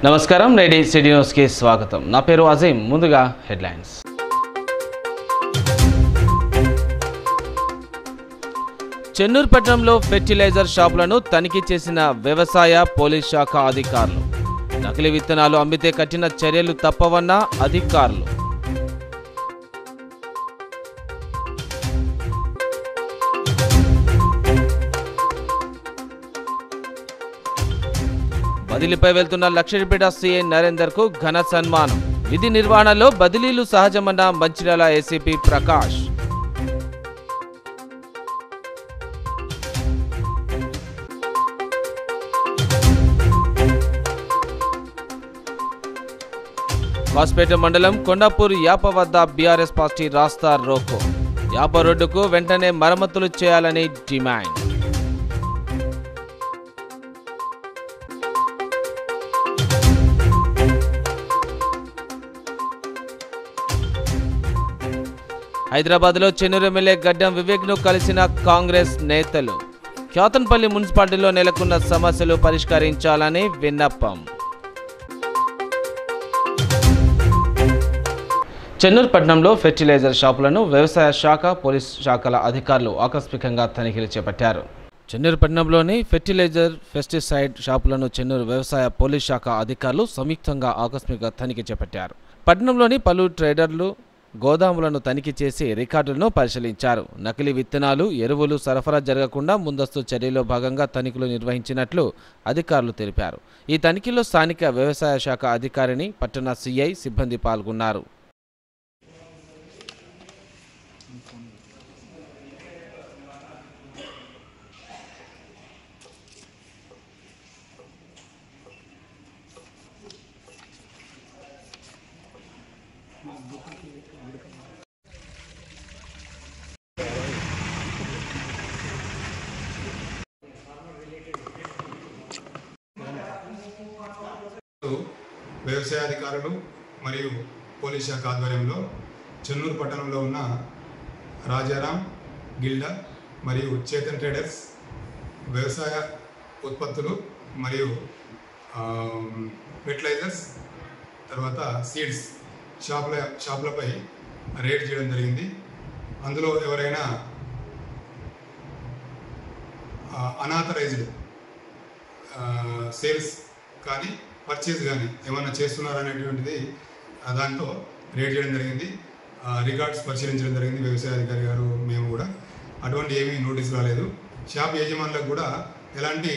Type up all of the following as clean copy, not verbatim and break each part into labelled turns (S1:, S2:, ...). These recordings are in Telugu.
S1: నమస్కారం, నేటి సిటీ న్యూస్కి స్వాగతం. నా పేరు అజీం. ముందుగా హెడ్లైన్స్. చెన్నూరు పట్టణంలో ఫెర్టిలైజర్ షాపులను తనిఖీ చేసిన వ్యవసాయ పోలీస్ శాఖ అధికారులు. నకిలీ విత్తనాలు అమ్మితే కఠిన చర్యలు తప్పవన్న అధికారులు. బదిలీపై వెళ్తున్న లక్షడిపేట సీఐ నరేందర్ కు ఘన సన్మానం. విధి నిర్వహణలో బదిలీలు సహజమన్న మంచిర్యాల ఏసీపీ ప్రకాష్. కాస్పేట మండలం కొండాపూర్ యాప వద్ద బీఆర్ఎస్ పార్టీ రాస్తా రోకో. యాప రోడ్డుకు వెంటనే మరమ్మతులు చేయాలని డిమాండ్. హైదరాబాద్లో చెన్నూరు ఎమ్మెల్యే గడ్డం వివేక్ను కలిసిన కాంగ్రెస్ నేతలు. క్యాతన్పల్లి మున్సిపాలిటీలో నెలకొన్న సమస్యలు పరిష్కరించాలని విన్నపం. చెన్నూరు పట్టణంలో ఫెర్టిలైజర్ షాపులను వ్యవసాయ శాఖ పోలీస్ శాఖల అధికారులు ఆకస్మికంగా తనిఖీలు చేపట్టారు. చెన్నూరు పట్టణంలోని ఫెర్టిలైజర్ పెస్టిసైడ్ షాపులను చెన్నూరు వ్యవసాయ పోలీస్ శాఖ అధికారులు సంయుక్తంగా ఆకస్మిక తనిఖీ చేపట్టారు. పట్టణంలోని పలు ట్రేడర్లు గోదాములను తనిఖీ చేసి రికార్డులను పరిశీలించారు. నకిలీ విత్తనాలు, ఎరువులు సరఫరా జరగకుండా ముందస్తు చర్యలో భాగంగా తనిఖీలు నిర్వహించినట్లు అధికారులు తెలిపారు. ఈ తనిఖీలో స్థానిక వ్యవసాయ శాఖ అధికారిని, పట్టణ సీఐ సిబ్బంది పాల్గొన్నారు.
S2: వ్యవసాయ అధికారులు మరియు పోలీస్ శాఖ ఆధ్వర్యంలో చెన్నూరు పట్టణంలో ఉన్న రాజారాం గిల్డా మరియు చేతన్ ట్రేడర్స్ వ్యవసాయ ఉత్పత్తులు మరియు ఫెర్టిలైజర్స్ తర్వాత సీడ్స్ షాపులపై రేడ్ చేయడం జరిగింది. అందులో ఎవరైనా అనాథరైజ్డ్ సేల్స్ కానీ పర్చేజ్ కానీ ఏమైనా చేస్తున్నారనేటువంటిది దాంతో రేడ్ చేయడం జరిగింది. రికార్డ్స్ పరిశీలించడం జరిగింది. వ్యవసాయ అధికారి గారు మేము కూడా అటువంటి ఏమీ నోటీస్ రాలేదు. షాప్ యజమానులకు కూడా ఎలాంటి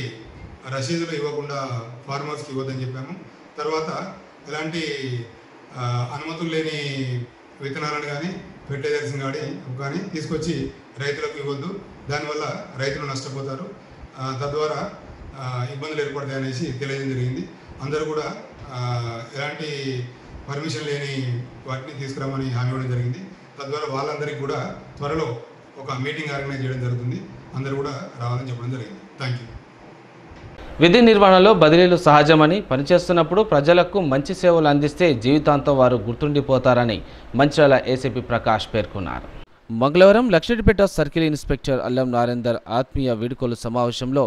S2: రసీదులు ఇవ్వకుండా ఫార్మర్స్కి ఇవ్వద్దని చెప్పాము. తర్వాత ఎలాంటి అనుమతులు లేని విత్తనాలను కానీ ఫెర్టిలైజర్స్ కానీ తీసుకొచ్చి రైతులకు ఇవ్వద్దు. దానివల్ల రైతులు నష్టపోతారు, తద్వారా ఇబ్బందులు ఏర్పడతాయనేసి తెలియజేయడం జరిగింది. అందరూ కూడా ఎలాంటి పర్మిషన్ లేని వాటిని తీసుకురామని హామీ ఇవ్వడం జరిగింది. తద్వారా వాళ్ళందరికీ కూడా త్వరలో ఒక మీటింగ్ ఆర్గనైజ్ చేయడం జరుగుతుంది. అందరూ కూడా రావాలని చెప్పడం జరిగింది. Thank you.
S1: విధి నిర్వహణలో బదిలీలు సహజమని, పనిచేస్తున్నప్పుడు ప్రజలకు మంచి సేవలు అందిస్తే జీవితాంతం వారు గుర్తుండిపోతారని మంచిర్యాల ఏసీపీ ప్రకాష్ పేర్కొన్నారు. మంగళవారం లక్షడిపేట సర్కిల్ ఇన్స్పెక్టర్ అల్లం నరేందర్ ఆత్మీయ వీడ్కోలు సమావేశంలో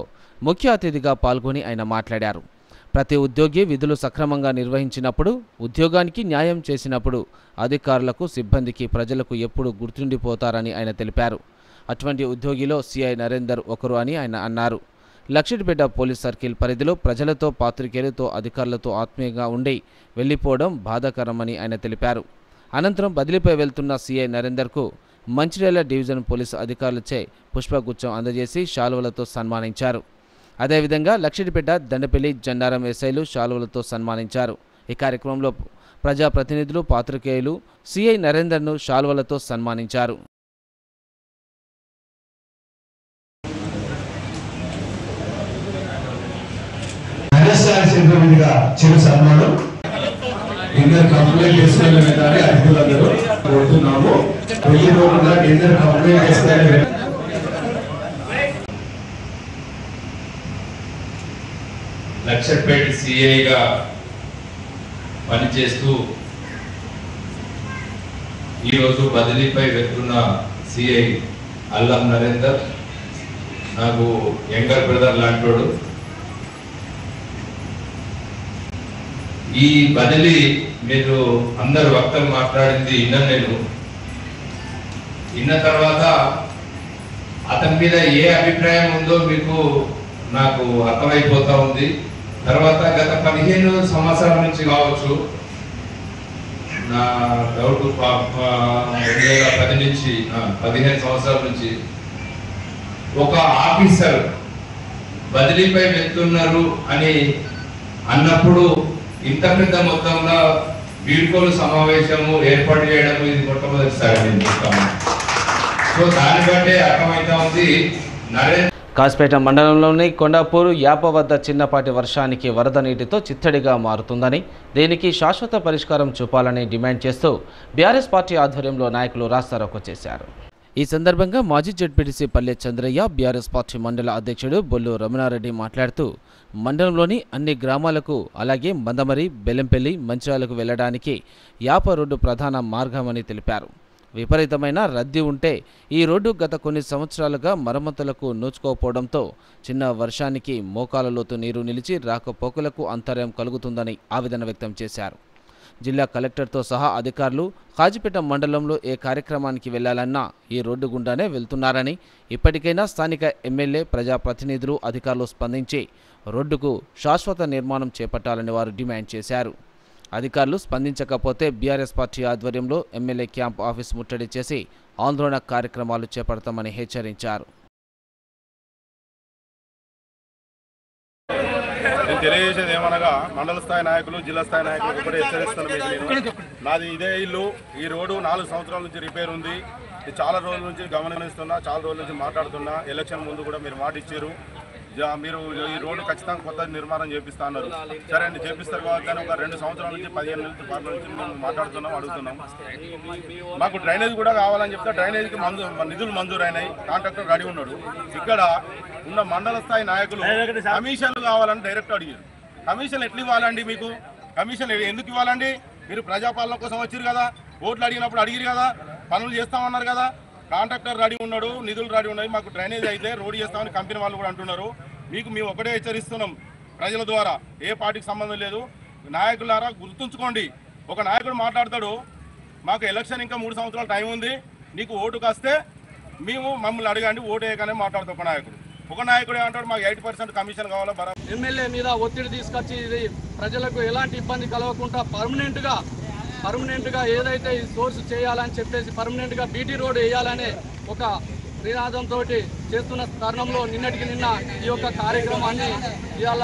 S1: ముఖ్య అతిథిగా పాల్గొని ఆయన మాట్లాడారు. ప్రతి ఉద్యోగి విధులు సక్రమంగా నిర్వహించినప్పుడు, ఉద్యోగానికి న్యాయం చేసినప్పుడు అధికారులకు, సిబ్బందికి, ప్రజలకు ఎప్పుడు గుర్తుండిపోతారని ఆయన తెలిపారు. అటువంటి ఉద్యోగిలో సీఐ నరేందర్ ఒకరు అని ఆయన అన్నారు. లక్షడిపేట పోలీస్ సర్కిల్ పరిధిలో ప్రజలతో, పాత్రికేయులతో, అధికారులతో ఆత్మీయంగా ఉండి వెళ్లిపోవడం బాధాకరమని ఆయన తెలిపారు. అనంతరం బదిలీపై వెళ్తున్న సీఐ నరేందర్కు మంచిర్యాల డివిజన్ పోలీసు అధికారులచే పుష్పగుచ్చం అందజేసి శాలువలతో సన్మానించారు. అదేవిధంగా లక్షడిపేట, దండపల్లి, జన్నారం ఎస్ఐలు శాలువలతో సన్మానించారు. ఈ కార్యక్రమంలో ప్రజాప్రతినిధులు, పాత్రికేయులు సీఐ నరేందర్ను శాలువలతో సన్మానించారు.
S3: లక్షపేట సిఐగా పనిచేస్తూ ఈరోజు బదిలీపై వెళ్తున్న సిఐ అల్లం నరేందర్ నాకు యంగర్ బ్రదర్ లాంటోడు. ఈ బదిలీ మీరు అందరు వక్తలు మాట్లాడింది విన్న తర్వాత అతని మీద ఏ అభిప్రాయం ఉందో మీకు నాకు అర్థమైపోతా ఉంది. తర్వాత గత 15 సంవత్సరాల నుంచి కావచ్చు, నా డౌట్ 2010 నుంచి 15 సంవత్సరాల నుంచి ఒక ఆఫీసర్ బదిలీపై వెళ్తున్నారు అని అన్నప్పుడు ఇంత పెద్ద మొత్తంలో వీడ్కోలు సమావేశము ఏర్పాటు చేయడం ఇది మొట్టమొదటిసారి నేను చూస్తాను. సో దాన్ని బట్టే అర్థమైతా ఉంది.
S1: కాసిపేట మండలంలోని కొండాపూర్ యాప వద్ద చిన్నపాటి వర్షానికి వరద నీటితో చిత్తడిగా మారుతుందని, దీనికి శాశ్వత పరిష్కారం చూపాలని డిమాండ్ చేస్తూ బీఆర్ఎస్ పార్టీ ఆధ్వర్యంలో నాయకులు రాస్తారోకో చేశారు. ఈ సందర్భంగా మాజీ జెడ్పీటీసీ పల్లె చంద్రయ్య, బీఆర్ఎస్ పార్టీ మండల అధ్యక్షుడు బొల్లు రమణారెడ్డి మాట్లాడుతూ మండలంలోని అన్ని గ్రామాలకు అలాగే మందమరి, బెల్లంపల్లి, మంచిర్యాలకు వెళ్లడానికి యాప రోడ్డు ప్రధాన మార్గమని తెలిపారు. విపరీతమైన రద్దీ ఉంటే ఈ రోడ్డు గత కొన్ని సంవత్సరాలుగా మరమ్మతులకు నోచుకోకపోవడంతో చిన్న వర్షానికి మోకాల లోతు నీరు నిలిచి రాకపోకలకు అంతరాయం కలుగుతుందని ఆవేదన వ్యక్తం చేశారు. జిల్లా కలెక్టర్తో సహా అధికారులు కాజీపేట మండలంలో ఏ కార్యక్రమానికి వెళ్లాలన్నా ఈ రోడ్డు గుండానే వెళ్తున్నారని, ఇప్పటికైనా స్థానిక ఎమ్మెల్యే, ప్రజాప్రతినిధులు, అధికారులు స్పందించి రోడ్డుకు శాశ్వత నిర్మాణం చేపట్టాలని వారు డిమాండ్ చేశారు. అధికారులు స్పందించకపోతే బీఆర్ఎస్ పార్టీ ఆధ్వర్యంలో ఎమ్మెల్యే క్యాంప్ ఆఫీస్ ముట్టడి చేసి ఆందోళన కార్యక్రమాలు చేపడతామని హెచ్చరించారు.
S4: నేను తెలియజేసేది ఏమనగా మండల స్థాయి నాయకులు, జిల్లా స్థాయి నాయకులు కూడా హెచ్చరిస్తాను. నాది ఇదే ఇల్లు, ఈ రోడ్డు 4 సంవత్సరాల నుంచి రిపేర్ ఉంది. చాలా రోజుల నుంచి గమనిస్తున్నా, చాలా రోజుల నుంచి మాట్లాడుతున్నా. ఎలక్షన్ ముందు కూడా మీరు మాట ఇచ్చారు, మీరు ఈ రోడ్డు ఖచ్చితంగా కొత్త నిర్మాణం చేపిస్తా అన్నారు. సరే అండి, చేపిస్తారు కాబట్టి ఒక 2 సంవత్సరాల నుంచి 15 నుంచి మేము మాట్లాడుతున్నాం, అడుగుతున్నాం. మాకు డ్రైనేజ్ కూడా కావాలని చెప్తే డ్రైనేజ్కి నిధులు మంజూరైనాయి, కాంట్రాక్టర్ రెడీ ఉన్నాడు. ఇక్కడ ఉన్న మండల స్థాయి నాయకులు కమిషన్లు కావాలని డైరెక్ట్ అడిగారు. కమిషన్ ఎట్లా ఇవ్వాలండి? మీకు కమిషన్ ఎందుకు ఇవ్వాలండి? మీరు ప్రజాపాలన కోసం వచ్చారు కదా, ఓట్లు అడిగినప్పుడు అడిగిరు కదా, పనులు చేస్తామన్నారు కదా. కాంట్రాక్టర్ రెడీ ఉన్నాడు, నిధులు రెడీ ఉన్నాయి, మాకు డ్రైనేజ్ అయితే రోడ్డు చేస్తామని కంపెనీ వాళ్ళు కూడా అంటున్నారు. మేము ఒకటే హెచ్చరిస్తున్నాం ప్రజల ద్వారా, ఏ పార్టీకి సంబంధం లేదు. నాయకులారా గుర్తుంచుకోండి, ఒక నాయకుడు మాట్లాడతాడు, మాకు ఎలక్షన్ ఇంకా 3 సంవత్సరాల టైం ఉంది, నీకు ఓటుకు వస్తే మమ్మల్ని అడగండి, ఓటు వేయగానే మాట్లాడుతాం. ఒక నాయకుడు ఏమంటాడు, మాకు 8% కమిషన్ కావాలా.
S5: ఎమ్మెల్యే మీద ఒత్తిడి తీసుకొచ్చి ఇది ప్రజలకు ఎలాంటి ఇబ్బంది కలగకుండా పర్మనెంట్గా ఏదైతే సోర్స్ చేయాలని చెప్పేసి పర్మనెంట్గా బీటీ రోడ్ వేయాలనే ఒక నినాదంతో చేస్తున్న తరుణంలో నిన్నటికి నిన్న ఈ యొక్క కార్యక్రమాన్ని ఇవాళ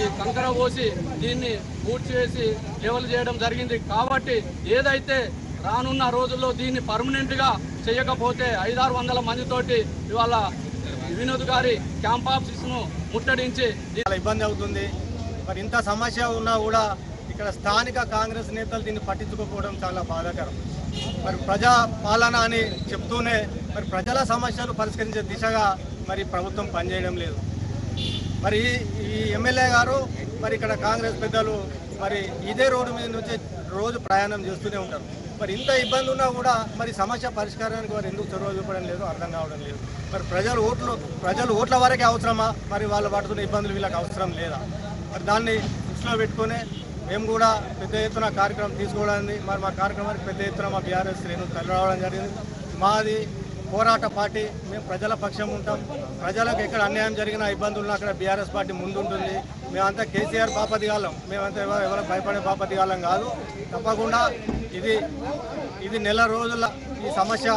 S5: ఈ కంకర పోసి దీన్ని పూర్తి చేసి లెవెల్ చేయడం జరిగింది. కాబట్టి ఏదైతే రానున్న రోజుల్లో దీన్ని పర్మనెంట్గా చేయకపోతే 500-600 మందితోటి ఇవాళ వినోద్ గారి క్యాంప్ ఆఫీస్ను ముట్టడించి
S6: చాలా ఇబ్బంది అవుతుంది. మరి ఇంత సమస్య ఉన్నా కూడా ఇక్కడ స్థానిక కాంగ్రెస్ నేతలు దీన్ని పట్టించుకోకపోవడం చాలా బాధాకరం. మరి ప్రజా పాలన అని చెప్తూనే మరి ప్రజల సమస్యలు పరిష్కరించే దిశగా మరి ప్రభుత్వం పనిచేయడం లేదు. మరి ఈ ఎమ్మెల్యే గారు మరి ఇక్కడ కాంగ్రెస్ పెద్దలు మరి ఇదే రోడ్డు మీద నుంచి రోజు ప్రయాణం చేస్తూనే ఉంటారు. మరి ఇంత ఇబ్బంది ఉన్నా కూడా మరి సమస్య పరిష్కారానికి వారు ఎందుకు చొరవ చూపడం లేదు, అర్థం కావడం లేదు. మరి ప్రజలు ఓట్ల వరకే అవసరమా, మరి వాళ్ళు పడుతున్న ఇబ్బందులు వీళ్ళకి అవసరం లేదా? మరి దాన్ని దృష్టిలో పెట్టుకునే మేము కూడా పెద్ద ఎత్తున కార్యక్రమం తీసుకోవడానికి, మరి మా కార్యక్రమానికి పెద్ద ఎత్తున మా బీఆర్ఎస్ శ్రేణులు తరలిరావడం జరిగింది. మాది పోరాట పార్టీ, మేము ప్రజల పక్షం ఉంటాం. ప్రజలకు ఎక్కడ అన్యాయం జరిగినా ఇబ్బందులు అక్కడ బీఆర్ఎస్ పార్టీ ముందుంటుంది. మేమంతా కేసీఆర్ పాపదిగాలం, మేమంతా ఎవరికి భయపడే పాపదిగాలం కాదు. తప్పకుండా ఇది నెల రోజుల ఈ సమస్య.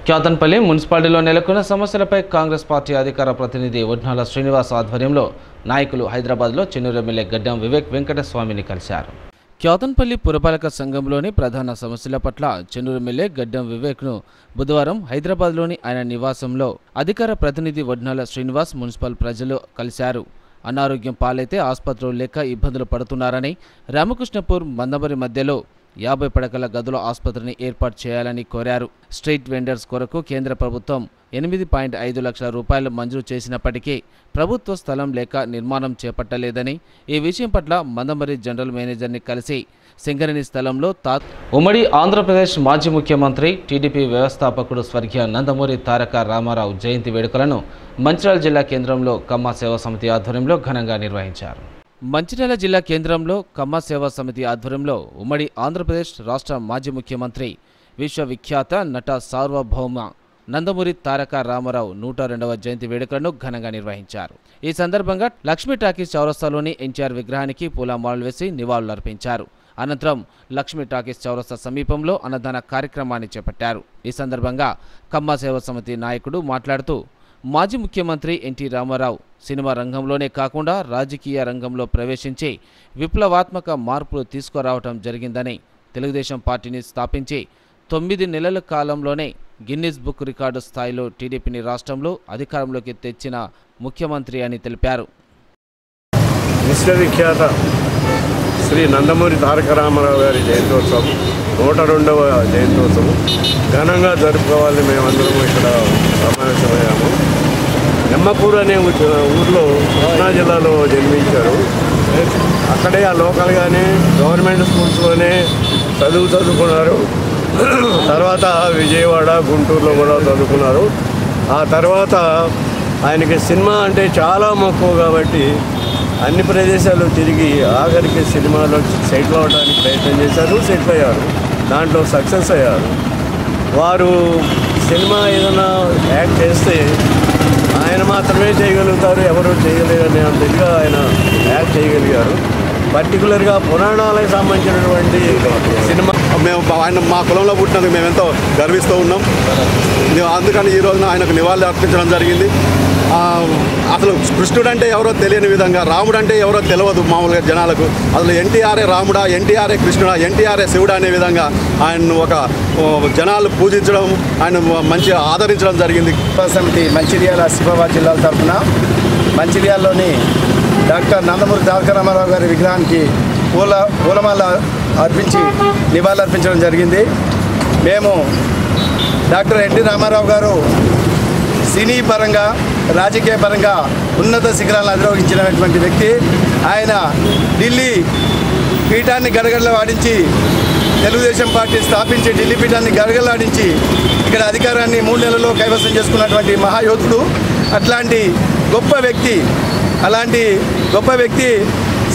S1: క్యాతన్పల్లి మున్సిపాలిటీలో నెలకొన్న సమస్యలపై కాంగ్రెస్ పార్టీ అధికార ప్రతినిధి ఒడ్నాల శ్రీనివాస్ ఆధ్వర్యంలో నాయకులు హైదరాబాద్లో చెన్నూరు ఎమ్మెల్యే గడ్డం వివేక్ వెంకటస్వామిని కలిశారు. క్యాతన్పల్లి పురపాలక సంఘంలోని ప్రధాన సమస్యల పట్ల చెన్నూరు ఎమ్మెల్యే గడ్డం వివేక్ను బుధవారం హైదరాబాద్లోని ఆయన నివాసంలో అధికార ప్రతినిధి ఒడ్నాల శ్రీనివాస్ మున్సిపల్ ప్రజలు కలిశారు. అనారోగ్యం పాలైతే ఆసుపత్రులు లేక ఇబ్బందులు పడుతున్నారని, రామకృష్ణపూర్ మందమరి మధ్యలో 50 పడకల గదుల ఆసుపత్రిని ఏర్పాటు చేయాలని కోరారు. స్ట్రీట్ వెండర్స్ కొరకు కేంద్ర ప్రభుత్వం 8.5 లక్షల రూపాయలు మంజూరు చేసినప్పటికీ ప్రభుత్వ స్థలం లేక నిర్మాణం చేపట్టలేదని, ఈ విషయం పట్ల మందమరి జనరల్ మేనేజర్ని కలిసి సింగరేణి స్థలంలో ఉమ్మడి ఆంధ్రప్రదేశ్ మాజీ ముఖ్యమంత్రి టీడీపీ వ్యవస్థాపకుడు స్వర్గీయ నందమూరి తారక రామారావు జయంతి వేడుకలను మంచిర్యాల జిల్లా కేంద్రంలో కమ్మ సేవా సమితి ఆధ్వర్యంలో ఘనంగా నిర్వహించారు. మంచిర్యాల జిల్లా కేంద్రంలో కమ్మ సేవా సమితి ఆధ్వర్యంలో ఉమ్మడి ఆంధ్రప్రదేశ్ రాష్ట్ర మాజీ ముఖ్యమంత్రి విశ్వవిఖ్యాత నట సార్వభౌమ నందమూరి తారక రామారావు 102వ జయంతి వేడుకలను ఘనంగా నిర్వహించారు. ఈ సందర్భంగా లక్ష్మీ టాకీస్ చౌరస్తాలోని ఎన్టీఆర్ విగ్రహానికి పూలమాలలు వేసి నివాళులర్పించారు. అనంతరం లక్ష్మీ టాకీస్ చౌరస్తా సమీపంలో అన్నదాన కార్యక్రమాన్ని చేపట్టారు. ఈ సందర్భంగా కమ్మ సేవా సమితి నాయకుడు మాట్లాడుతూ మాజీ ముఖ్యమంత్రి ఎన్టీ రామారావు సినిమా రంగంలోనే కాకుండా రాజకీయ రంగంలో ప్రవేశించి విప్లవాత్మక మార్పులు తీసుకురావటం జరిగిందని, తెలుగుదేశం పార్టీని స్థాపించి 9 నెలల కాలంలోనే గిన్నిస్ బుక్ రికార్డు స్థాయిలో టీడీపీని రాష్ట్రంలో అధికారంలోకి తెచ్చిన ముఖ్యమంత్రి అని తెలిపారు.
S7: విశ్వవిఖ్యాత శ్రీ నందమూరి తారక రామారావు గారి జయంతోత్సవం 102వ జయంతోత్సవం ఘనంగా జరుపుకోవాలని మేమందరం ఇక్కడ సమావేశమయ్యాము. నిమ్మకూరు అనే ఊర్లో కృష్ణా జిల్లాలో జన్మించారు. అక్కడే ఆ లోకల్గానే గవర్నమెంట్ స్కూల్స్లోనే చదువుకున్నారు. తర్వాత విజయవాడ, గుంటూరులో కూడా చదువుకున్నారు. ఆ తర్వాత ఆయనకి సినిమా అంటే చాలా మక్కువ కాబట్టి అన్ని ప్రదేశాలు తిరిగి ఆఖరికి సినిమాలో సెటిల్ అవ్వడానికి ప్రయత్నం చేశారు. సెటిల్ అయ్యారు, దాంట్లో సక్సెస్ అయ్యారు. వారు సినిమా ఏదైనా యాక్ట్ చేస్తే ఆయన మాత్రమే చేయగలుగుతారు, ఎవరు చేయలేరనే అంతగా ఆయన యాక్ట్ చేయగలిగారు. పర్టికులర్గా పురాణాలకు సంబంధించినటువంటి సినిమా
S4: మేము ఆయన మా కులంలో పుట్టినందుకు మేము ఎంతో గర్విస్తూ ఉన్నాం. అందుకని ఈ రోజున ఆయనకు నివాళులు అర్పించడం జరిగింది. అసలు కృష్ణుడు అంటే ఎవరో తెలియని విధంగా, రాముడు అంటే ఎవరో తెలియదు మామూలుగా జనాలకు. అసలు ఎన్టీఆర్ఏ రాముడా, ఎన్టీఆర్ఏ కృష్ణుడా, ఎన్టీఆర్ఏ శివుడా అనే విధంగా ఆయన్ను ఒక జనాలు పూజించడం, ఆయన మంచిగా ఆదరించడం జరిగింది.
S8: సమితి మంచిర్యాల శివాబాద్ జిల్లాల తరఫున మంచిర్యాలలోని డాక్టర్ నందమూరి తారక రామారావు గారి విగ్రహానికి పూలమాల అర్పించి నివాళులు అర్పించడం జరిగింది. మేము డాక్టర్ ఎన్టీ రామారావు గారు సినీ పరంగా, రాజకీయ పరంగా ఉన్నత శిఖరాలను అధిరోహించినటువంటి వ్యక్తి. ఆయన ఢిల్లీ పీఠాన్ని గడగడలాడించి, తెలుగుదేశం పార్టీ స్థాపించి ఢిల్లీ పీఠాన్ని గడగడలాడించి ఇక్కడ అధికారాన్ని 3 నెలల్లో కైవసం చేసుకున్నటువంటి మహాయోధుడు. అలాంటి గొప్ప వ్యక్తి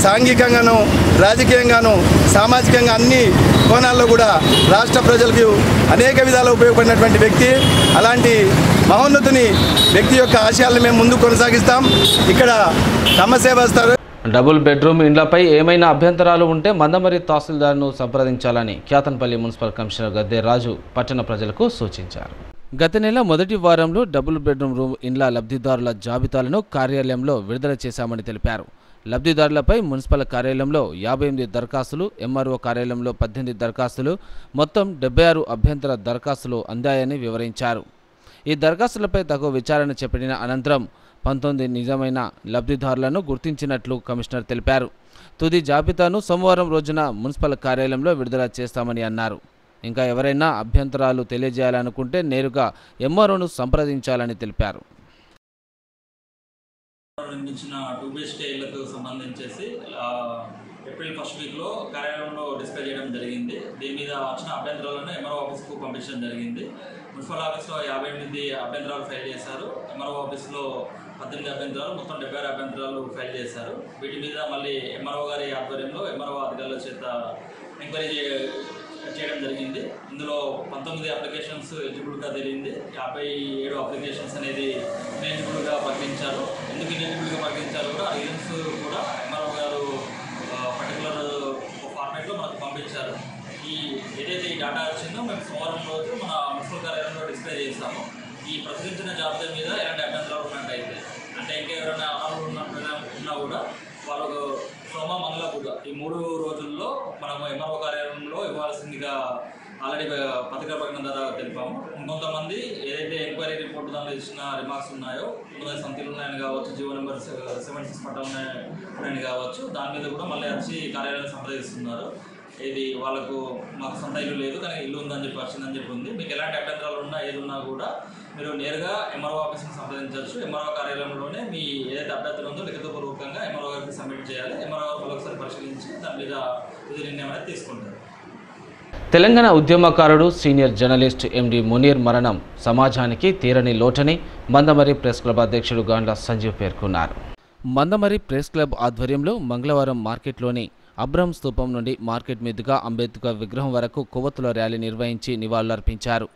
S8: సాంఘికంగాను, రాజకీయంగాను, సామాజికంగా అన్ని కోణాల్లో కూడా రాష్ట్ర ప్రజలకు అనేక విధాలు ఉపయోగపడినటువంటి వ్యక్తి. అలాంటి మహోన్నతుని వ్యక్తి యొక్క ఆశయాలను మేము ముందు కొనసాగిస్తాం. ఇక్కడ సమసేవస్తారు.
S1: డబుల్ బెడ్రూమ్ ఇండ్లపై ఏమైనా అభ్యంతరాలు ఉంటే మందమరి తహసీల్దార్ను సంప్రదించాలని క్యాతన్పల్లి మున్సిపల్ కమిషనర్ గద్దె రాజు పట్టణ ప్రజలకు సూచించారు. గత నెల మొదటి వారంలో డబుల్ బెడ్రూమ్ రూమ్ ఇండ్ల లబ్ధిదారుల జాబితాలను కార్యాలయంలో విడుదల చేశామని తెలిపారు. లబ్ధిదారులపై మున్సిపల్ కార్యాలయంలో 58 దరఖాస్తులు, ఎంఆర్ఓ కార్యాలయంలో 18 దరఖాస్తులు, మొత్తం 76 అభ్యంతర దరఖాస్తులు అందాయని వివరించారు. ఈ దరఖాస్తులపై తగు విచారణ చేపట్టిన అనంతరం 19 నిజమైన లబ్ధిదారులను గుర్తించినట్లు కమిషనర్ తెలిపారు. తుది జాబితాను సోమవారం రోజున మున్సిపల్ కార్యాలయంలో విడుదల చేస్తామని అన్నారు. ఇంకా ఎవరైనా అభ్యంతరాలు తెలియజేయాలనుకుంటే నేరుగా ఎంఆర్ఓను సంప్రదించాలని తెలిపారు.
S9: నిర్మించిన 2 BHK ఇళ్లకు సంబంధించేసి ఏప్రిల్ 1st వీక్లో కార్యాలయంలో డిస్కస్ చేయడం జరిగింది. దీని మీద వచ్చిన అభ్యంతరాలను ఎంఆర్ఓ ఆఫీస్కు పంపించడం జరిగింది. మున్సిపల్ ఆఫీస్లో 58 అభ్యంతరాలు ఫైల్ చేశారు. ఎంఆర్ఓ ఆఫీస్లో 18 అభ్యంతరాలు, మొత్తం 76 అభ్యంతరాలు ఫైల్ చేశారు. వీటి మీద మళ్ళీ ఎంఆర్ఓ గారి ఆధ్వర్యంలో ఎంఆర్ఓ అధికారుల చేత ఎంక్వైరీ చేయడం జరిగింది. ఇందులో 19 అప్లికేషన్స్ ఎలిజిబుల్గా తెలియంది. 57 అప్లికేషన్స్ అనేది ఇనెలిజిబుల్గా ప్రకటించారు. ఎందుకు ఇనెలిజిబుల్గా ప్రకటించారు కూడా రీజన్స్ కూడా ఎంఆర్ఓ గారు పర్టికులర్ ఫార్మేట్లో మనకు పంపించారు. ఏదైతే ఈ డేటా వచ్చిందో మేము సోమవారం రోజు మన మున్సిపల్ కార్యాలయంలో డిస్ప్లే చేస్తాము. ఈ ప్రచురించిన జాబితా మీద ఎలాంటి అభ్యంతరాలు ఉన్నట్టయితే, అంటే ఇంకా ఎవరైనా అనాలు ఉన్నా కూడా వాళ్ళకు సోమ, మంగళ, బుధ ఈ 3 రోజుల్లో మనం ఎంఆర్ఓ కార్యాలయంలో ఇవ్వాల్సిందిగా ఆల్రెడీ పత్రికా ప్రకటన ద్వారా తెలిపాము. ఇంకొంతమంది ఏదైతే ఎంక్వైరీ రిపోర్ట్ దానిలో ఇచ్చిన రిమార్క్స్ ఉన్నాయో, కొంతమంది సంఖ్యలు ఉన్నాయని కావచ్చు, జీవో నెంబర్ 76 పట్ట ఉన్నాయని కావచ్చు, దాని మీద కూడా మళ్ళీ వచ్చి కార్యాలయాన్ని సంప్రదిస్తున్నారు. ఇది వాళ్ళకు మాకు సొంత ఇల్లు లేదు కానీ ఇల్లు ఉందని చెప్పి వచ్చిందని చెప్పి ఉంది. మీకు ఎలాంటి అభ్యంతరాలు ఉన్నా ఏది ఉన్నా కూడా మీరు నేరుగా ఎంఆర్ఓ ఆఫీస్ని సంప్రదించవచ్చు. ఎంఆర్ఓ కార్యాలయంలోనే మీ ఏదైతే అభ్యంతరం ఉందో లిఖితపూర్వకంగా ఎంఆర్ఓ గారికి సబ్మిట్ చేయాలి. ఎంఆర్ఓ గారు ఒకసారి పరిశీలించి దాని మీద ఇది నిర్ణయం అనేది తీసుకుంటారు.
S1: తెలంగాణ ఉద్యమకారుడు సీనియర్ జర్నలిస్ట్ ఎండి మునీర్ మరణం సమాజానికి తీరని లోటని మందమరి ప్రెస్ క్లబ్ అధ్యక్షుడు గాండ్ల సంజీవ్ పేర్కొన్నారు. మందమరి ప్రెస్ క్లబ్ ఆధ్వర్యంలో మంగళవారం మార్కెట్లోని అబ్రహం స్తూపం నుండి మార్కెట్ మీదుగా అంబేద్కర్ విగ్రహం వరకు కొవ్వొత్తుల ర్యాలీ నిర్వహించి నివాళులర్పించారు.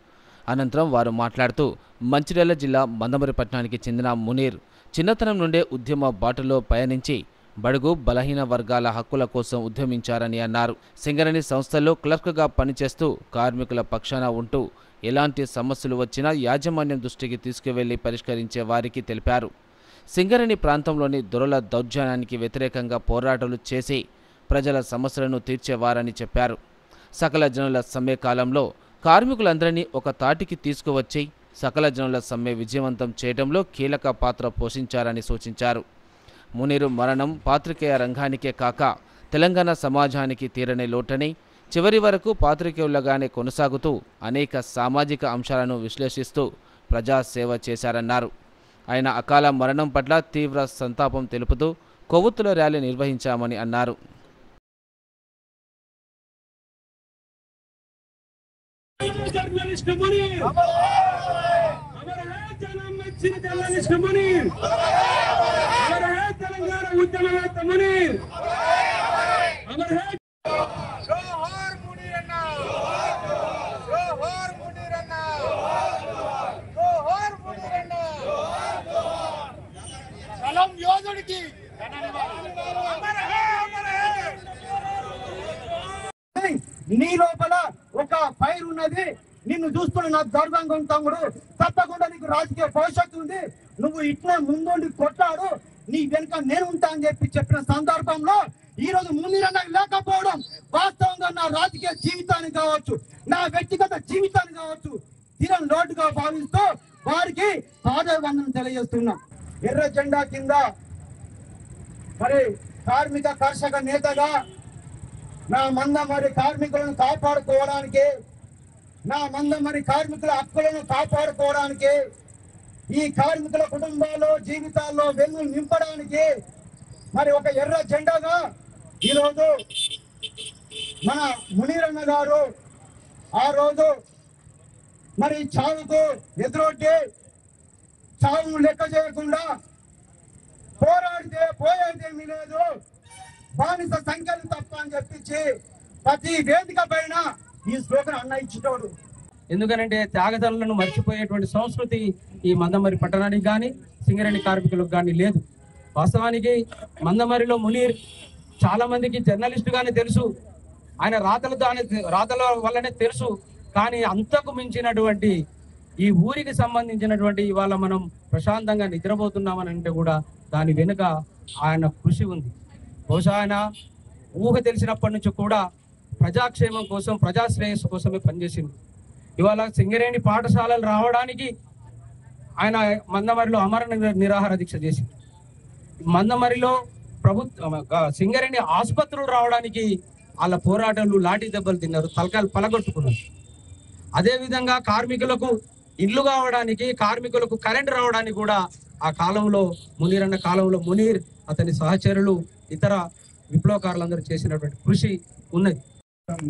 S1: అనంతరం వారు మాట్లాడుతూ మంచిర్యాల జిల్లా మందమరి పట్టణానికి చెందిన మునీర్ చిన్నతనం నుండే ఉద్యమ బాటలో పయనించి బడుగు బలహీన వర్గాల హక్కుల కోసం ఉద్యమించారని అన్నారు. సింగరేణి సంస్థల్లో క్లర్క్గా పనిచేస్తూ కార్మికుల పక్షాన ఉంటూ ఎలాంటి సమస్యలు వచ్చినా యాజమాన్యం దృష్టికి తీసుకువెళ్లి పరిష్కరించే వారికి తెలిపారు. సింగరేణి ప్రాంతంలోని దొరల దౌర్జన్యానికి వ్యతిరేకంగా పోరాటాలు చేసి ప్రజల సమస్యలను తీర్చేవారని చెప్పారు. సకల జనుల సమ్మె కాలంలో కార్మికులందరినీ ఒక తాటికి తీసుకువచ్చి సకల జనుల సమ్మె విజయవంతం చేయడంలో కీలక పాత్ర పోషించారని సూచించారు. మునీరు మరణం పాత్రికేయ రంగానికే కాక తెలంగాణ సమాజానికి తీరని లోటని, చివరి వరకు పాత్రికేయులుగానే కొనసాగుతూ అనేక సామాజిక అంశాలను విశ్లేషిస్తూ ప్రజాసేవ చేశారన్నారు. ఆయన అకాల మరణం పట్ల తీవ్ర సంతాపం తెలుపుతూ కొవ్వొత్తుల ర్యాలీ నిర్వహించామని అన్నారు.
S10: నీ లోపల ఒక ఫైర్ ఉన్నది, నిన్ను చూస్తున్న నాకు గర్వంగా తమ్ముడు, తప్పకుండా నీకు రాజకీయ భవిష్యత్తు ఉంది, నువ్వు ఇట్లా ముందుండి కొట్లాడు, నీ వెనుక నేను ఉంటా అని చెప్పిన సందర్భంలో ఈ రోజు మునీరన్న లేకపోవడం వాస్తవంగా నా రాజకీయ జీవితానికి కావచ్చు, నా వ్యక్తిగత జీవితానికి కావచ్చు తీరం లోటుగా భావిస్తూ వారికి పాదవందనం తెలియజేస్తున్నాం. ఎర్ర జెండా కింద మరి కార్మిక కర్షక నేతగా నా మందమరి కార్మికులను కాపాడుకోవడానికి, నా మందమరి కార్మికుల హక్కులను కాపాడుకోవడానికి, ఈ కార్మికుల కుటుంబాల్లో జీవితాల్లో వెన్ను నింపడానికి మరి ఒక ఎర్ర జెండాగా ఈరోజు మన మునీరన్న గారు ఆ రోజు మరి చావుకు ఎదురొడ్డి చావును లెక్క చేయకుండా పోరాడితే పోయేదేమీ లేదు, బానిస సంఖ్యలు తప్ప అని చెప్పించి ప్రతి వేదిక పైన ఈ స్లోగన్ అన్న ఇచ్చేటోడు.
S11: ఎందుకనంటే త్యాగదారులను మర్చిపోయేటువంటి సంస్కృతి ఈ మందమరి పట్టణానికి కానీ సింగరేణి కార్మికులకు కానీ లేదు. వాస్తవానికి మందమరిలో మునీర్ చాలా మందికి జర్నలిస్టుగానే తెలుసు, ఆయన రాతల వల్లనే తెలుసు. కానీ అంతకు మించినటువంటి ఈ ఊరికి సంబంధించినటువంటి ఇవాళ మనం ప్రశాంతంగా నిద్రపోతున్నామని అంటే కూడా దాని వెనుక ఆయన కృషి ఉంది. బహుశా ఆయన ఊహ తెలిసినప్పటి నుంచి కూడా ప్రజాక్షేమం కోసం, ప్రజాశ్రేయస్సు కోసమే పనిచేసింది. ఇవాళ సింగరేణి పాఠశాలలు రావడానికి ఆయన మందమరిలో అమర నిరాహార దీక్ష చేసింది. మందమరిలో సింగరేణి ఆసుపత్రులు రావడానికి వాళ్ళ పోరాటాలు లాఠీ దెబ్బలు తిన్నారు, తలకాయలు పలగొట్టుకున్నారు. అదేవిధంగా కార్మికులకు ఇల్లు కావడానికి, కార్మికులకు కరెంటు రావడానికి కూడా ఆ కాలంలో మునీరన్న కాలంలో మునీర్, అతని సహచరులు, ఇతర విప్లవకారులందరూ చేసినటువంటి కృషి ఉన్నది.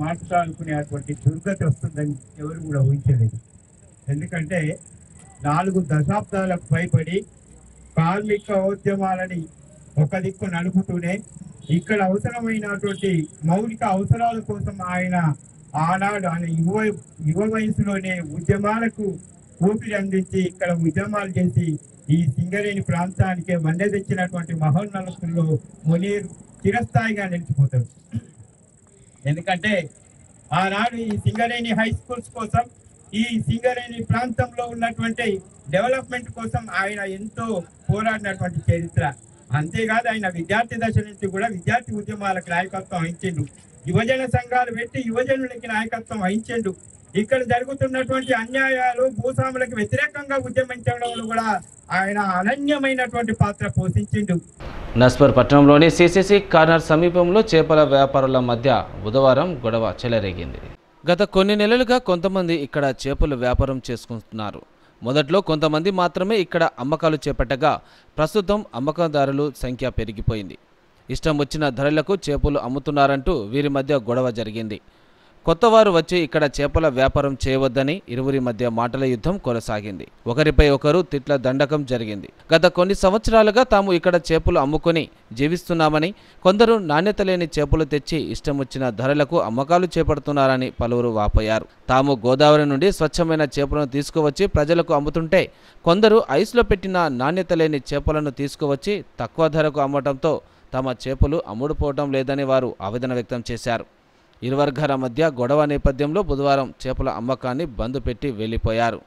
S12: మాట్లాడుకునేటువంటి దుర్గతి వస్తుందని ఎవరు కూడా ఊహించలేదు. ఎందుకంటే 4 దశాబ్దాలకు పైబడి కార్మిక ఉద్యమాలని ఒక దిక్కు నడుపుతూనే ఇక్కడ అవసరమైనటువంటి మౌలిక అవసరాల కోసం ఆయన ఆనాడు ఆయన యువ వయసులోనే ఉద్యమాలకు ఊపిరి అందించి ఇక్కడ ఉద్యమాలు చేసి ఈ సింగరేణి ప్రాంతానికి వన్నె తెచ్చినటువంటి మహోన్నతుల్లో మునీర్ చిరస్థాయిగా నిలిచిపోతాడు. ఎందుకంటే ఆనాడు ఈ సింగరేణి హై స్కూల్స్ కోసం, ఈ సింగరేణి ప్రాంతంలో ఉన్నటువంటి డెవలప్మెంట్ కోసం ఆయన ఎంతో పోరాడినటువంటి చరిత్ర. అంతేకాదు ఆయన విద్యార్థి దశ నుంచి కూడా విద్యార్థి ఉద్యమాలకు నాయకత్వం వహించిండు, యువజన సంఘాలు పెట్టి యువజనులకి నాయకత్వం వహించిండు. ఇక్కడ జరుగుతున్నటువంటి అన్యాయాలు, భూస్వాములకు వ్యతిరేకంగా ఉద్యమించడంలో కూడా ఆయన అనన్యమైనటువంటి పాత్ర పోషించిండు.
S1: నస్పర్ పట్టణంలోని సిసిసి కార్నర్ సమీపంలో చేపల వ్యాపారుల మధ్య బుధవారం గొడవ చెలరేగింది. గత కొన్ని నెలలుగా కొంతమంది ఇక్కడ చేపల వ్యాపారం చేసుకుంటున్నారు. మొదట్లో కొంతమంది మాత్రమే ఇక్కడ అమ్మకాలు చేపట్టగా ప్రస్తుతం అమ్మకందారుల సంఖ్య పెరిగిపోయింది. ఇష్టం వచ్చిన ధరలకు చేపలు అమ్ముతున్నారంటూ వీరి మధ్య గొడవ జరిగింది. కొత్తవారు వచ్చి ఇక్కడ చేపల వ్యాపారం చేయవద్దని ఇరువురి మధ్య మాటల యుద్ధం కొనసాగింది. ఒకరిపై ఒకరు తిట్ల దండకం జరిగింది. గత కొన్ని సంవత్సరాలుగా తాము ఇక్కడ చేపలు అమ్ముకొని జీవిస్తున్నామని, కొందరు నాణ్యత లేని చేపలు తెచ్చి ఇష్టమొచ్చిన ధరలకు అమ్మకాలు చేపడుతున్నారని పలువురు వాపోయారు. తాము గోదావరి నుండి స్వచ్ఛమైన చేపలను తీసుకువచ్చి ప్రజలకు అమ్ముతుంటే కొందరు ఐస్లో పెట్టిన నాణ్యత లేని చేపలను తీసుకువచ్చి తక్కువ ధరకు అమ్మటంతో తమ చేపలు అమ్ముడుపోవటం లేదని వారు ఆవేదన వ్యక్తం చేశారు. ఇరు వర్గాల మధ్య గొడవ నేపథ్యంలో బుధవారం చేపల అమ్మకాన్ని బంద్ పెట్టి వెళ్లిపోయారు.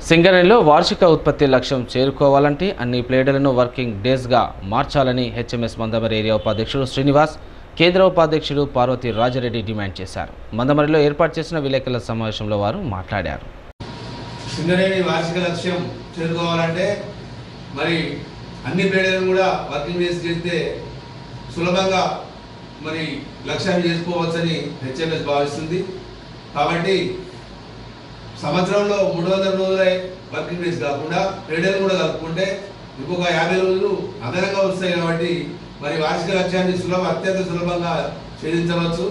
S1: సింగరేణిలో వార్షిక ఉత్పత్తి లక్ష్యం చేరుకోవాలంటే అన్ని ప్లేడలను వర్కింగ్ డేస్గా మార్చాలని హెచ్ఎంఎస్ మందమరి ఏరియా ఉపాధ్యక్షుడు శ్రీనివాస్, కేంద్ర ఉపాధ్యక్షుడు పార్వతి రాజరెడ్డి డిమాండ్ చేశారు. మందమరిలో ఏర్పాటు చేసిన విలేకరుల సమావేశంలో వారు మాట్లాడారు.
S13: సింగరేణి వార్షిక లక్ష్యం చేరుకోవాలంటే మరి అన్ని ప్లేడలను కూడా వర్కింగ్ డేస్ చేస్తే సులభంగా మరి లక్ష్యాన్ని చేసుకోవచ్చని హెచ్ఎంఎస్ భావిస్తుంది. కాబట్టి సంవత్సరంలో 300 రోజులే వర్కింగ్ డేస్ కాకుండా ప్లేడర్లు కూడా కలుపుకుంటే ఇంకొక 50 రోజులు అదనంగా వస్తాయి. కాబట్టి మరి వార్షిక లక్ష్యాన్ని అత్యంత సులభంగా ఛేదించవచ్చు.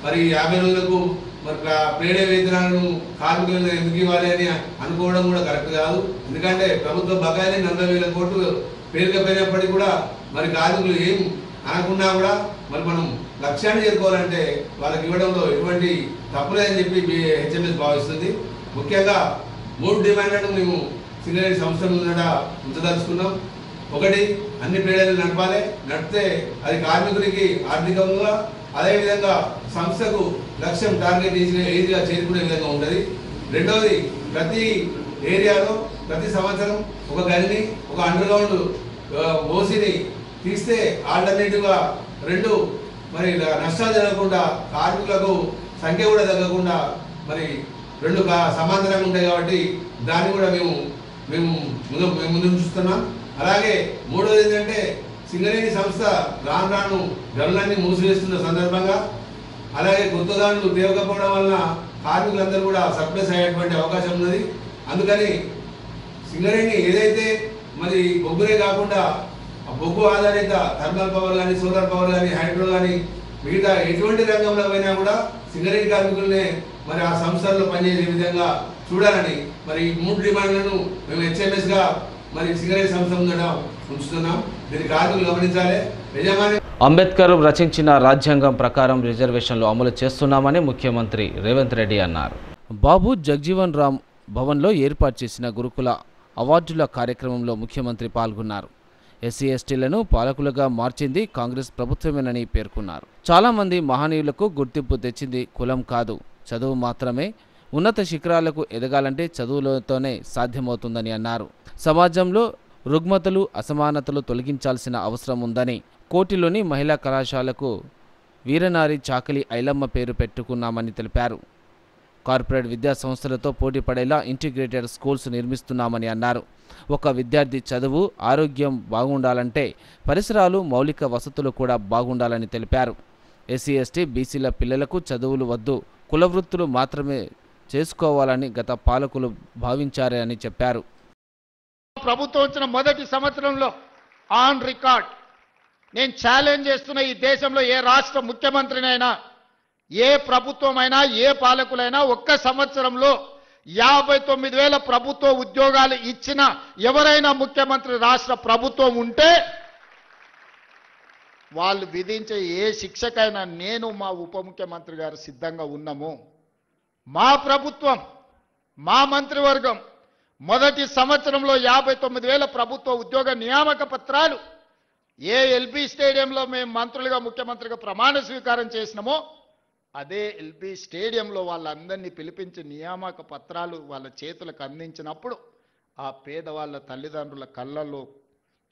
S13: మరి 50 రోజులకు మరి ప్లేడే వేతనాలను కార్మికులను ఎందుకు ఇవ్వాలి అని అనుకోవడం కూడా కరెక్ట్ కాదు. ఎందుకంటే ప్రభుత్వ బకాయిని 40,000 కోట్లు పేరుకపోయినప్పటికీ కూడా మరి కార్మికులు ఏం అనకున్నా కూడా మరి మనం లక్ష్యాన్ని చేరుకోవాలంటే వాళ్ళకి ఇవ్వడంలో ఎటువంటి తప్పులేదని చెప్పి హెచ్ఎంఎస్ భావిస్తుంది. ముఖ్యంగా 3 డిమాండ్లను మేము సింగరేణి సంస్థ ముందట ఉంచదలుచుకున్నాం. ఒకటి, అన్ని ప్లేడర్లు నడపాలి. నడిపితే అది కార్మికుడికి ఆర్థికంగా, అదేవిధంగా సంస్థకు లక్ష్యం టార్గెట్ ఈజీగా చేరుకునే విధంగా ఉంటుంది. రెండవది, ప్రతి ఏరియాలో ప్రతి సంవత్సరం ఒక గనిని, ఒక అండర్గ్రౌండ్ ఓసిని తీస్తే ఆల్టర్నేటివ్గా 2 మరి నష్టాలు జరగకుండా, కార్మికులకు సంఖ్య కూడా తగ్గకుండా మరి 2 సమాంతరంగా ఉంటాయి. కాబట్టి దాన్ని కూడా మేము ముందు చూస్తున్నాం. అలాగే మూడోది ఏంటంటే సింగరేణి సంస్థ రాను గనులన్నీ మూసివేస్తున్న సందర్భంగా అలాగే కొత్త గనులు తేవకపోవడం వలన కార్మికులందరూ కూడా సర్ప్లస్ అయ్యేటువంటి అవకాశం ఉన్నది. అందుకని సింగరేణి ఏదైతే మరి బొగ్గురే కాకుండా బొగ్గు ఆధారిత థర్మల్ పవర్ కానీ, సోలార్ పవర్ కానీ, హైడ్రో కానీ మిగతా ఎటువంటి రంగంలో పోయినా కూడా సింగరేణి కార్మికులనే మరి ఆ సంస్థల్లో పనిచేసే విధంగా చూడాలని మరి 3 డిమాండ్లను మేము హెచ్ఎంఎస్గా మరి సింగరేణి సంస్థ ముందట ఉంచుతున్నాం. దీన్ని కార్మికులు గమనించాలి.
S1: అంబేద్కర్ రచించిన రాజ్యాంగం ప్రకారం రిజర్వేషన్లు అమలు చేస్తున్నామని ముఖ్యమంత్రి రేవంత్ రెడ్డి అన్నారు. బాబు జగ్జీవన్ రామ్ భవన్లో ఏర్పాటు చేసిన గురుకుల అవార్డుల కార్యక్రమంలో ముఖ్యమంత్రి పాల్గొన్నారు. ఎస్సీ ఎస్టీలను పాలకులుగా మార్చింది కాంగ్రెస్ ప్రభుత్వమేనని పేర్కొన్నారు. చాలామంది మహనీయులకు గుర్తింపు తెచ్చింది కులం కాదు, చదువు మాత్రమే. ఉన్నత శిఖరాలకు ఎదగాలంటే చదువులతోనే సాధ్యమవుతుందని అన్నారు. సమాజంలో రుగ్మతలు, అసమానతలు తొలగించాల్సిన అవసరం ఉందని, కోటిలోని మహిళా కళాశాలకు వీరనారి చాకలి ఐలమ్మ పేరు పెట్టుకున్నామని తెలిపారు. కార్పొరేట్ విద్యా సంస్థలతో పోటీ పడేలా ఇంటిగ్రేటెడ్ స్కూల్స్ నిర్మిస్తున్నామని అన్నారు. ఒక విద్యార్థి చదువు, ఆరోగ్యం బాగుండాలంటే పరిసరాలు, మౌలిక వసతులు కూడా బాగుండాలని తెలిపారు. ఎస్సీ ఎస్టీ బీసీల పిల్లలకు చదువులు వద్దు, కులవృత్తులు మాత్రమే చేసుకోవాలని గత పాలకులు భావించారని చెప్పారు.
S14: ప్రభుత్వం వచ్చిన మొదటి సంవత్సరంలో ఆన్ రికార్డ్ నేను ఛాలెంజ్ చేస్తున్న ఈ దేశంలో ఏ రాష్ట్ర ముఖ్యమంత్రినైనా, ఏ ప్రభుత్వమైనా, ఏ పాలకులైనా ఒక్క సంవత్సరంలో 59,000 ప్రభుత్వ ఉద్యోగాలు ఇచ్చిన ఎవరైనా ముఖ్యమంత్రి రాష్ట్ర ప్రభుత్వం ఉంటే వాళ్ళు విధించే ఏ శిక్షకైనా నేను, మా ఉప ముఖ్యమంత్రి గారు సిద్ధంగా ఉన్నాము. మా ప్రభుత్వం, మా మంత్రివర్గం మొదటి సంవత్సరంలో 59,000 ప్రభుత్వ ఉద్యోగ నియామక పత్రాలు ఏ ఎల్బీ స్టేడియంలో మేము మంత్రులుగా ముఖ్యమంత్రిగా ప్రమాణ స్వీకారం చేసినామో అదే ఎల్బీ స్టేడియంలో వాళ్ళందరినీ పిలిపించి నియామక పత్రాలు వాళ్ళ చేతులకు అందించినప్పుడు ఆ పేదవాళ్ళ తల్లిదండ్రుల కళ్ళల్లో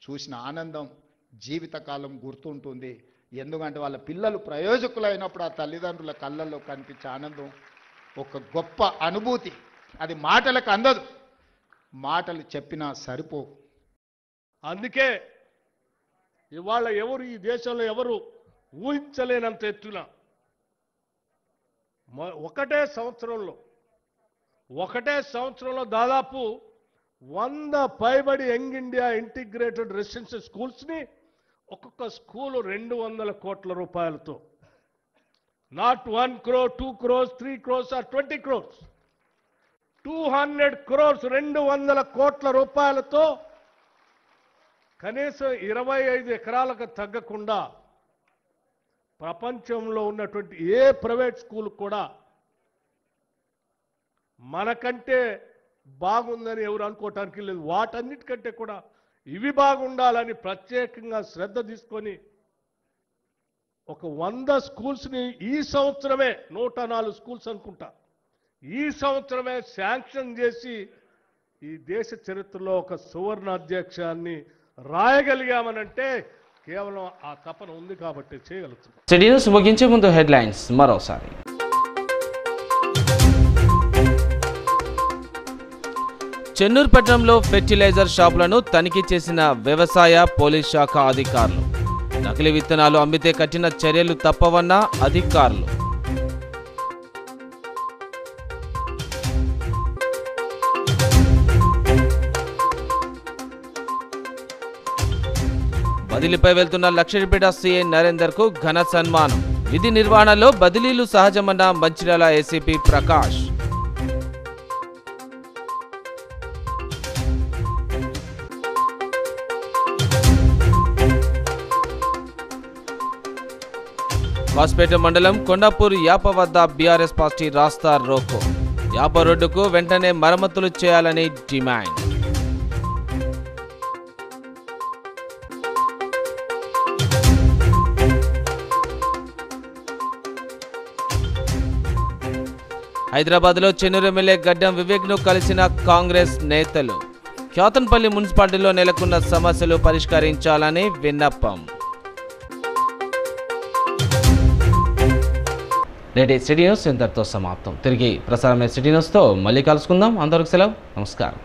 S14: చూసిన ఆనందం జీవితకాలం గుర్తుంటుంది. ఎందుకంటే వాళ్ళ పిల్లలు ప్రయోజకులైనప్పుడు ఆ తల్లిదండ్రుల కళ్ళల్లో కనిపించే ఆనందం ఒక గొప్ప అనుభూతి. అది మాటలకు అందదు, మాటలు చెప్పినా సరిపో.
S15: అందుకే ఇవాళ ఎవరు ఈ దేశంలో ఎవరు ఊహించలేనంత ఎత్తున ఒకటే సంవత్సరంలో దాదాపు 100 పైబడి యంగ్ ఇండియా ఇంటిగ్రేటెడ్ రెసిడెన్షియల్ స్కూల్స్ని ఒక్కొక్క స్కూలు 200 కోట్ల రూపాయలతో, not 1 crore, 2 crores, 3 crores or 20 crores, 200 crores 200 కోట్ల రూపాయలతో కనీసం 25 ఎకరాలకు తగ్గకుండా ప్రపంచంలో ఉన్నటువంటి ఏ ప్రైవేట్ స్కూల్ కూడా మనకంటే బాగుందని ఎవరు అనుకోవటానికి లేదు. వాటన్నిటికంటే కూడా ఇవి బాగుండాలని ప్రత్యేకంగా శ్రద్ధ తీసుకొని ఒక 100 స్కూల్స్ని ఈ సంవత్సరమే 104 స్కూల్స్ అనుకుంటా ఈ సంవత్సరమే శాంక్షన్ చేసి ఈ దేశ చరిత్రలో ఒక సువర్ణ అధ్యక్షాన్ని రాయగలిగామనంటే కేవలం ఆ తపన ఉంది కాబట్టి చేయగలుగుతున్నాం.
S1: సిటీ న్యూస్ ముగించే ముందు హెడ్లైన్స్ మరోసారి. చెన్నూరు పట్టణంలో ఫెర్టిలైజర్ షాపులను తనిఖీ చేసిన వ్యవసాయ పోలీస్ శాఖ అధికారులు. నకిలీ విత్తనాలు అమ్మితే కఠిన చర్యలు తప్పవన్న అధికారులు. బదిలీపై వెళ్తున్న లక్షడిపేట సీఐ నరేందర్ కు ఘన సన్మానం. విధి నిర్వహణలో బదిలీలు సహజమన్న మంచిర్యాల ఏసీపీ ప్రకాష్. కాస్పేట మండలం కొండాపూర్ యాప వద్ద బీఆర్ఎస్ పార్టీ రాస్తా రోకో. యాప రోడ్డుకు వెంటనే మరమ్మతులు చేయాలని డిమాండ్. హైదరాబాద్లో చెన్నూరు ఎమ్మెల్యే గడ్డం వివేక్ను కలిసిన కాంగ్రెస్ నేతలు. క్యాతన్పల్లి మున్సిపాలిటీలో నెలకొన్న సమస్యలు పరిష్కరించాలని విన్నపం. నేటి సిటీ న్యూస్ ఇంతటితో సమాప్తం. తిరిగి ప్రసారమైన సిటీ న్యూస్తో మళ్ళీ కలుసుకుందాం. అందరికి సెలవు. నమస్కారం.